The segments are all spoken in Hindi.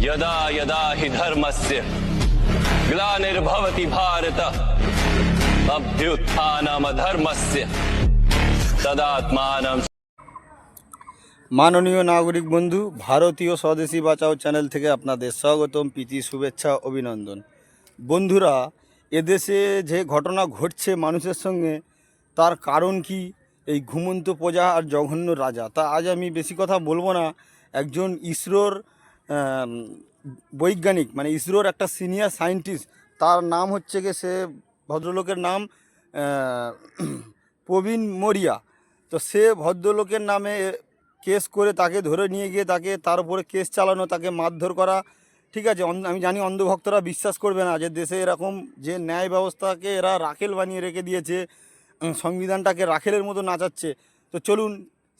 यदा यदा हि धर्मस्य ग्लानिर्भवति भारत अभ्युत्थानम धर्मस्य तदात्मानं। মাননীয় নাগরিক বন্ধু, ভারতীয় স্বদেশী বাঁচাও চ্যানেল থেকে আপনাদের স্বাগতম, প্রীতি, শুভেচ্ছা, অভিনন্দন। বন্ধুরা, এদেশে যে ঘটনা ঘটছে মানুষের সঙ্গে, তার কারণ কি? এই ঘুমন্ত প্রজা আর জঘন্য রাজা। তা আজ আমি বেশি কথা বলবো না। একজন ইসরোর বৈজ্ঞানিক, মানে ইসরোর একটা সিনিয়র সায়েন্টিস্ট, তার নাম হচ্ছে গিয়ে, সে ভদ্রলোকের নাম প্রবীণ মৌরিয়া। তো সে ভদ্রলোকের নামে কেস করে তাকে ধরে নিয়ে গিয়ে তার উপরে কেস চালানো, তাকে মারধর করা। ঠিক আছে, আমি জানি অন্ধভক্তরা বিশ্বাস করবে না যে দেশে এরকম যে ন্যায় ব্যবস্থাকে এরা রাখেল বানিয়ে রেখে দিয়েছে, সংবিধানটাকে রাখেলের মতো নাচাচ্ছে। তো চলুন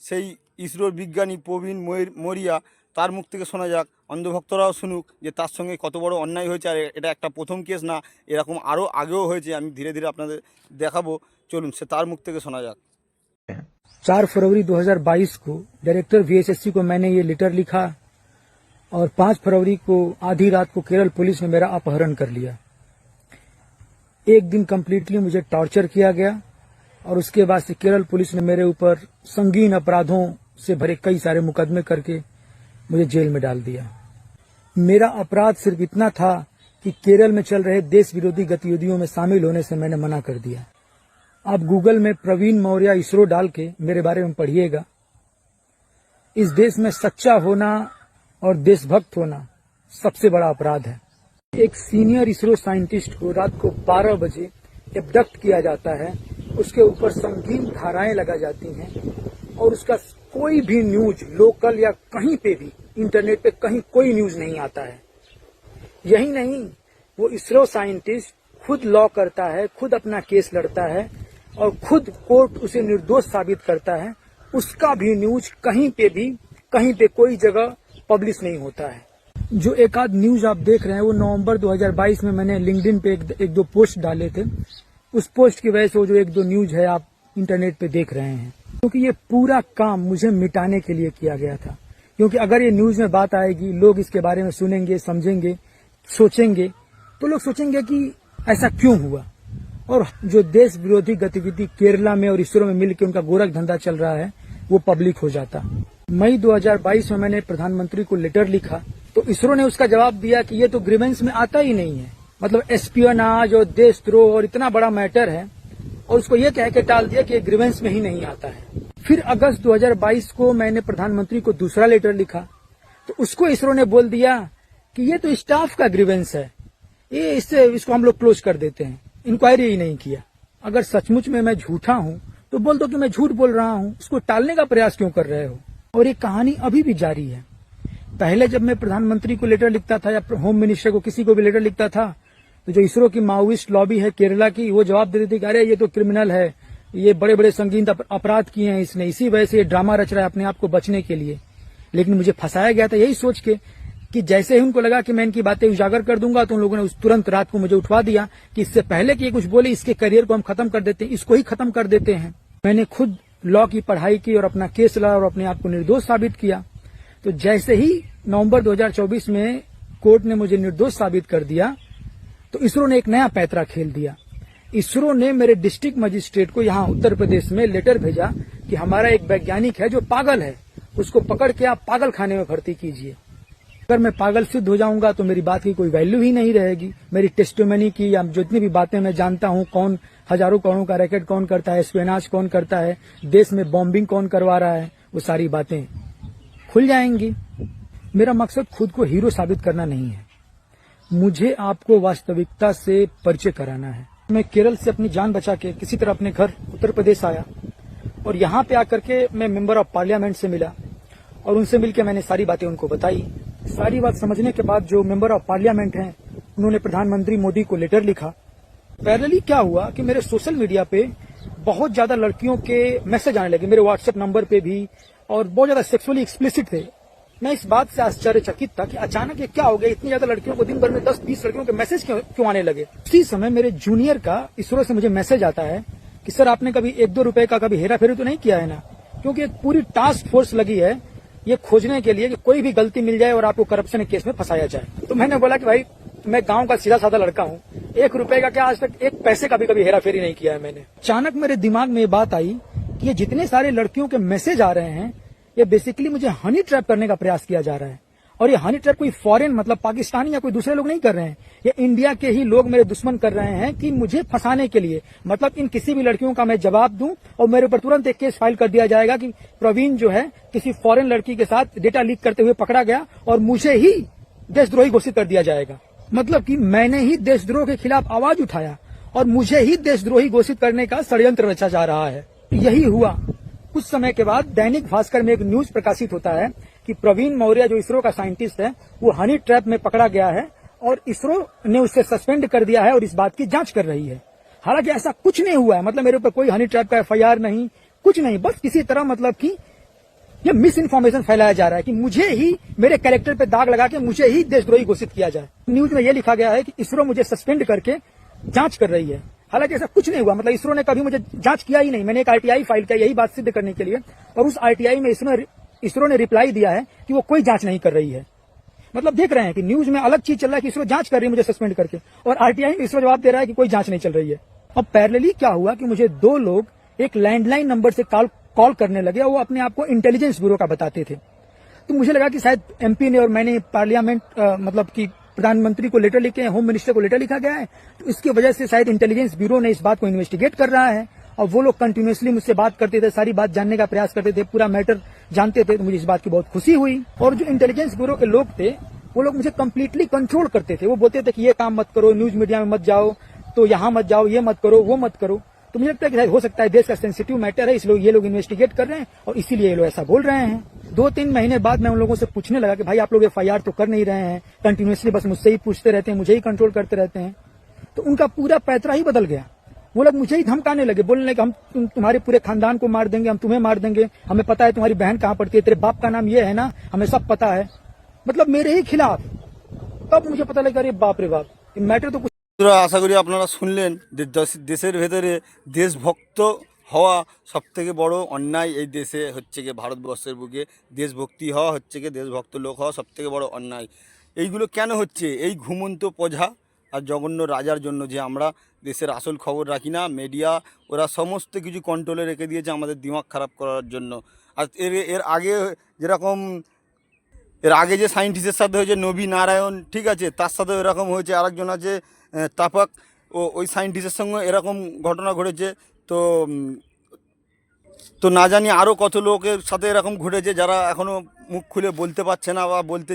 সেই ইসরোর বিজ্ঞানী প্রবীণ মৌরিয়া, তার মুখ থেকে শোনা যাক, অন্ধভক্তরাও শুনুক যে তার সঙ্গে কত বড় অন্যায় হয়েছে। আর এটা একটা প্রথম কেস না, এরকম আরও আগেও হয়েছে। আমি ধীরে ধীরে আপনাদের দেখাবো, চলুন সে তার মুখ থেকে শোনা যাক। 4 फरवरी 2022 को डायरेक्टर वीएसएससी को मैंने ये लेटर लिखा और 5 फरवरी को आधी रात को केरल पुलिस ने मेरा अपहरण कर लिया। एक दिन कंप्लीटली मुझे टॉर्चर किया गया और उसके बाद से केरल पुलिस ने मेरे ऊपर संगीन अपराधों से भरे कई सारे मुकदमे करके मुझे जेल में डाल दिया। मेरा अपराध सिर्फ इतना था कि केरल में चल रहे देश विरोधी गतिविधियों में शामिल होने से मैंने मना कर दिया। आप गूगल में प्रवीण मौर्य इसरो डाल के मेरे बारे में पढ़िएगा। इस देश में सच्चा होना और देशभक्त होना सबसे बड़ा अपराध है। एक सीनियर इसरो साइंटिस्ट को रात को 12 बजे एब्डक्ट किया जाता है, उसके ऊपर संगीन धाराएं लगा जाती हैं और उसका कोई भी न्यूज लोकल या कहीं पे भी इंटरनेट पे कहीं कोई न्यूज नहीं आता है। यही नहीं, वो इसरो साइंटिस्ट खुद लॉ करता है, खुद अपना केस लड़ता है और खुद कोर्ट उसे निर्दोष साबित करता है। उसका भी न्यूज कहीं पे कोई जगह पब्लिश नहीं होता है। जो एक आध न्यूज आप देख रहे हैं वो नवंबर 2022 में मैंने लिंक्डइन पे एक दो पोस्ट डाले थे। उस पोस्ट की वजह से वो जो एक दो न्यूज है आप इंटरनेट पे देख रहे हैं, क्योंकि ये पूरा काम मुझे मिटाने के लिए किया गया था। क्योंकि अगर ये न्यूज में बात आएगी, लोग इसके बारे में सुनेंगे, समझेंगे, सोचेंगे, तो लोग सोचेंगे कि ऐसा क्यों हुआ। और जो देश विरोधी गतिविधि केरला में और इसरो में मिलकर उनका गोरख धंधा चल रहा है वो पब्लिक हो जाता। मई 2022 में मैंने प्रधानमंत्री को लेटर लिखा तो इसरो ने उसका जवाब दिया कि ये तो ग्रीवेंस में आता ही नहीं है। मतलब एस्पियोनाज और देशद्रोह और इतना बड़ा मैटर है और उसको ये कह के टाल दिया कि ग्रीवेंस में ही नहीं आता है। फिर अगस्त 2022 को मैंने प्रधानमंत्री को दूसरा लेटर लिखा तो उसको इसरो ने बोल दिया कि ये तो स्टाफ का ग्रीवेंस है, ये इसको हम लोग क्लोज कर देते हैं, इंक्वायरी ही नहीं किया। अगर सचमुच में मैं झूठा हूं तो बोल दो कि मैं झूठ बोल रहा हूं, उसको टालने का प्रयास क्यों कर रहे हो। और ये कहानी अभी भी जारी है। पहले जब मैं प्रधानमंत्री को लेटर लिखता था या होम मिनिस्टर को किसी को भी लेटर लिखता था तो जो इसरो की माओइस्ट लॉबी है केरला की, वो जवाब दे देती कि अरे ये तो क्रिमिनल है, ये बड़े बड़े संगीन अपराध किए हैं इसने, इसी वजह से ये ड्रामा रच रहा है अपने आप को बचने के लिए। लेकिन मुझे फंसाया गया था यही सोच के कि जैसे ही उनको लगा कि मैं इनकी बातें उजागर कर दूंगा तो उन लोगों ने उस तुरंत रात को मुझे उठवा दिया कि इससे पहले कि ये कुछ बोले इसके करियर को हम खत्म कर देते हैं, इसको ही खत्म कर देते हैं। मैंने खुद लॉ की पढ़ाई की और अपना केस लड़ा और अपने आप को निर्दोष साबित किया। तो जैसे ही नवंबर 2024 में कोर्ट ने मुझे निर्दोष साबित कर दिया तो इसरो ने एक नया पैंतरा खेल दिया। इसरो ने मेरे डिस्ट्रिक्ट मजिस्ट्रेट को यहाँ उत्तर प्रदेश में लेटर भेजा कि हमारा एक वैज्ञानिक है जो पागल है, उसको पकड़ के आप पागल खाने में भर्ती कीजिए। अगर मैं पागल सिद्ध हो जाऊंगा तो मेरी बात की कोई वैल्यू ही नहीं रहेगी। मेरी टेस्टिमनी की या जितनी भी बातें मैं जानता हूं, कौन हजारों करोड़ों का रैकेट कौन करता है, स्पेनाज कौन करता है, देश में बॉम्बिंग कौन करवा रहा है, वो सारी बातें खुल जाएंगी। मेरा मकसद खुद को हीरो साबित करना नहीं है, मुझे आपको वास्तविकता से परिचय कराना है। मैं केरल से अपनी जान बचा के किसी तरह अपने घर उत्तर प्रदेश आया और यहाँ पे आकर के मैं मेंबर ऑफ पार्लियामेंट से मिला और उनसे मिलकर मैंने सारी बातें उनको बताई। सारी बात समझने के बाद जो मेंबर ऑफ पार्लियामेंट हैं उन्होंने प्रधानमंत्री मोदी को लेटर लिखा। पैरेलली क्या हुआ कि मेरे सोशल मीडिया पे बहुत ज्यादा लड़कियों के मैसेज आने लगे, मेरे व्हाट्सएप नंबर पे भी, और बहुत ज्यादा सेक्सुअली एक्सप्लिसिट थे। मैं इस बात से आश्चर्यचकित था कि अचानक ये क्या हो गया, इतनी ज्यादा लड़कियों को दिन भर में 10-20 लड़कियों के मैसेज क्यों आने लगे। उसी समय मेरे जूनियर का इसरो से मुझे मैसेज आता है कि सर आपने कभी 1-2 रुपए का कभी हेरा फेरी तो नहीं किया है ना, क्योंकि एक पूरी टास्क फोर्स लगी है ये खोजने के लिए कि कोई भी गलती मिल जाए और आपको करप्शन के केस में फंसाया जाए। तो मैंने बोला कि भाई मैं गांव का सीधा साधा लड़का हूँ, 1 रुपए का क्या आज तक 1 पैसे का भी कभी हेरा फेरी नहीं किया है मैंने। अचानक मेरे दिमाग में ये बात आई कि ये जितने सारे लड़कियों के मैसेज आ रहे हैं, ये बेसिकली मुझे हनी ट्रैप करने का प्रयास किया जा रहा है। और ये हनी ट्रैप कोई फॉरेन मतलब पाकिस्तानी या कोई दूसरे लोग नहीं कर रहे हैं, ये इंडिया के ही लोग मेरे दुश्मन कर रहे हैं कि मुझे फंसाने के लिए। मतलब इन किसी भी लड़कियों का मैं जवाब दूं और मेरे ऊपर तुरंत एक केस फाइल कर दिया जाएगा कि प्रवीण जो है किसी फॉरेन लड़की के साथ डेटा लीक करते हुए पकड़ा गया और मुझे ही देशद्रोही घोषित कर दिया जाएगा। मतलब कि मैंने ही देशद्रोह के खिलाफ आवाज उठाया और मुझे ही देशद्रोही घोषित करने का षड्यंत्र रचा जा रहा है। यही हुआ। कुछ समय के बाद दैनिक भास्कर में एक न्यूज प्रकाशित होता है कि प्रवीण मौर्य जो इसरो का साइंटिस्ट है वो हनी ट्रैप में पकड़ा गया है और इसरो ने उसे सस्पेंड कर दिया है और इस बात की जांच कर रही है। हालांकि ऐसा कुछ नहीं हुआ है, मतलब मेरे ऊपर कोई हनी ट्रैप का FIR नहीं, कुछ नहीं, बस किसी तरह मतलब कि ये मिस इन्फॉर्मेशन फैलाया जा रहा है कि मुझे ही मेरे कैरेक्टर पे दाग लगा के मुझे ही देशद्रोही घोषित किया जाए। न्यूज में ये लिखा गया है कि इसरो मुझे सस्पेंड करके जांच कर रही है। हालांकि ऐसा कुछ नहीं हुआ, मतलब इसरो ने कभी मुझे जांच किया ही नहीं। मैंने एक RTI फाइल किया यही बात सिद्ध करने के लिए और उस RTI में इसरो ने रिप्लाई दिया है कि वो कोई जांच नहीं कर रही है। मतलब देख रहे हैं कि न्यूज में अलग चीज चल रहा है कि इसरो जांच कर रही है मुझे सस्पेंड करके, और RTI में इसरो जवाब दे रहा है कि कोई जांच नहीं चल रही है। अब पैरेलली क्या हुआ कि मुझे 2 लोग एक लैंडलाइन नंबर से कॉल करने लगे और वो अपने आप को इंटेलिजेंस ब्यूरो का बताते थे। तो मुझे लगा कि शायद MP ने और मैंने पार्लियामेंट मतलब कि प्रधानमंत्री को लेटर लिखे, होम मिनिस्टर को लेटर लिखा गया है, तो इसकी वजह से शायद इंटेलिजेंस ब्यूरो ने इस बात को इन्वेस्टिगेट कर रहा है। और वो लोग कंटिन्यूअसली मुझसे बात करते थे, सारी बात जानने का प्रयास करते थे, पूरा मैटर जानते थे। तो मुझे इस बात की बहुत खुशी हुई। और जो इंटेलिजेंस ब्यूरो के लोग थे वो लोग मुझे कंप्लीटली कंट्रोल करते थे। वो बोलते थे कि ये काम मत करो, न्यूज मीडिया में मत जाओ, तो यहाँ मत जाओ, ये मत करो, वो मत करो। तो मुझे लगता है कि हो सकता है देश का सेंसिटिव मैटर है, इसलिए ये लोग इन्वेस्टिगेट कर रहे हैं और इसीलिए ये लोग ऐसा बोल रहे हैं। 2-3 महीने बाद मैं उन लोगों से पूछने लगा कि भाई आप लोग FIR तो कर नहीं रहे हैं, कंटिन्यूअसली बस मुझसे ही पूछते रहते हैं, मुझे ही कंट्रोल करते रहते हैं। तो उनका पूरा पैतरा ही बदल गया। वो लोग मुझे ही धमकाने लगे, बोलने लगे हम तुम्हारे पूरे खानदान को मार देंगे, हम तुम्हें मार देंगे, हमें पता है तुम्हारी बहन कहाँ पड़ती है, तेरे बाप का नाम ये है ना, हमें सब पता है। मतलब मेरे ही खिलाफ। तब मुझे पता लगा अरे बाप रे बाप, मैटर तो कुछ। আশা করি আপনারা শুনলেন যে দেশের ভেতরে দেশভক্ত হওয়া সবথেকে বড় অন্যায়। এই দেশে হচ্ছে গিয়ে ভারতবর্ষের বুকে দেশভক্তি হওয়া হচ্ছে গিয়ে দেশভক্ত লোক হওয়া সবথেকে বড় অন্যায়। এইগুলো কেন হচ্ছে? এই ঘুমন্ত প্রজা আর জঘন্য রাজার জন্য, যে আমরা দেশের আসল খবর রাখি না। মিডিয়া ওরা সমস্ত কিছু কন্ট্রোলে রেখে দিয়েছে আমাদের দিমাগ খারাপ করার জন্য। আর এর আগে যেরকম যে সায়েন্টিস্টের সাথে হয়েছে নবী নারায়ণ, ঠিক আছে, তার সাথে এরকম হয়েছে। আরেকজন আছে তাপাক, ওই সায়েন্টিস্টের সঙ্গে এরকম ঘটনা ঘটেছে। তো তো না জানি আরও কত লোকের সাথে এরকম ঘটেছে যারা এখনও মুখ খুলে বলতে পারছে না বা বলতে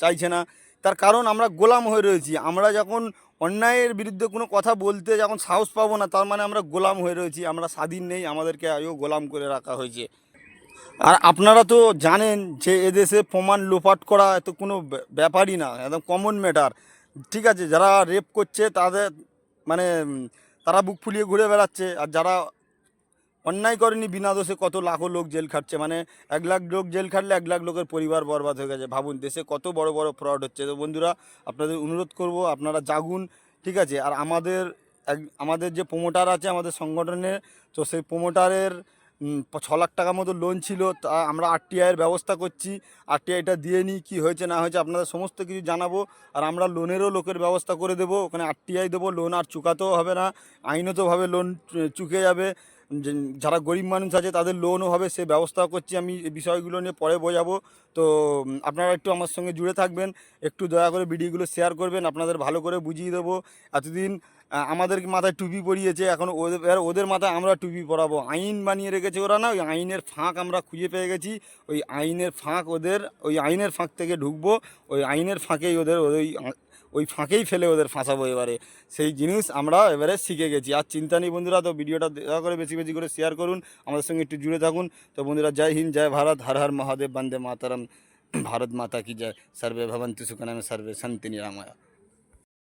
চাইছে না। তার কারণ আমরা গোলাম হয়ে রয়েছি। আমরা যখন অন্যায়ের বিরুদ্ধে কোনো কথা বলতে যখন সাহস পাবো না, তার মানে আমরা গোলাম হয়ে রয়েছি, আমরা স্বাধীন নেই, আমাদেরকে আগেও গোলাম করে রাখা হয়েছে। আর আপনারা তো জানেন যে এদেশে প্রমাণ লোপাট করা এত কোনো ব্যাপারই না, একদম কমন ম্যাটার, ঠিক আছে। যারা রেপ করছে তাদের মানে তারা বুক ফুলিয়ে ঘুরে বেড়াচ্ছে, আর যারা অন্যায় করেনি বিনা দোষে কত লাখো লোক জেল খাটছে। মানে 1 লাখ লোক জেল খাটলে 1 লাখ লোকের পরিবার বরবাদ হয়ে গেছে। ভাবুন দেশে কত বড় বড় ফ্রড হচ্ছে। তো বন্ধুরা, আপনাদের অনুরোধ করব আপনারা জাগুন, ঠিক আছে। আর আমাদের যে প্রমোটার আছে আমাদের সংগঠনের, তো সেই প্রমোটারের 6 লাখ টাকা মতো লোন ছিল, তা আমরা RTI-এর ব্যবস্থা করছি। RTI-টা দিয়ে নিই, কী হয়েছে না হয়েছে আপনাদের সমস্ত কিছু জানাবো। আর আমরা লোনেরও লোকের ব্যবস্থা করে দেবো, ওখানে RTI দেবো, লোন আর চুকাতেও হবে না, আইনতভাবে লোন চুকে যাবে। যারা গরিব মানুষ আছে তাদের লোনও হবে, সে ব্যবস্থাও করছি। আমি এই বিষয়গুলো নিয়ে পরে বোঝাবো। তো আপনারা একটু আমার সঙ্গে জুড়ে থাকবেন, একটু দয়া করে ভিডিওগুলো শেয়ার করবেন, আপনাদের ভালো করে বুঝিয়ে দেবো। এতদিন আমাদের মাথায় টুপি পরিয়েছে, এখন ওদের মাথায় আমরা টুপি পরাবো। আইন বানিয়ে রেখেছে ওরা, না, ওই আইনের ফাঁক আমরা খুঁজে পেয়ে গেছি। ওই আইনের ফাঁক ওই আইনের ফাঁক থেকে ঢুকবো, ওই আইনের ফাঁকেই ওই ফাঁকেই ফেলে ওদের ফাঁসাবো। এবারে সেই জিনিস আমরা এবারে শিখে গেছি, আর চিন্তা নেই বন্ধুরা। তো ভিডিওটা দয়া করে বেশি বেশি করে শেয়ার করুন, আমাদের সঙ্গে একটু জুড়ে থাকুন। তো বন্ধুরা, জয় হিন্দ, জয় ভারত, হর হর মহাদেব, বন্দে মাতরম, ভারত মাতা কি জয়, সর্বে ভবন্তু সুখনাম, সর্বে শান্তি নিরাময়া।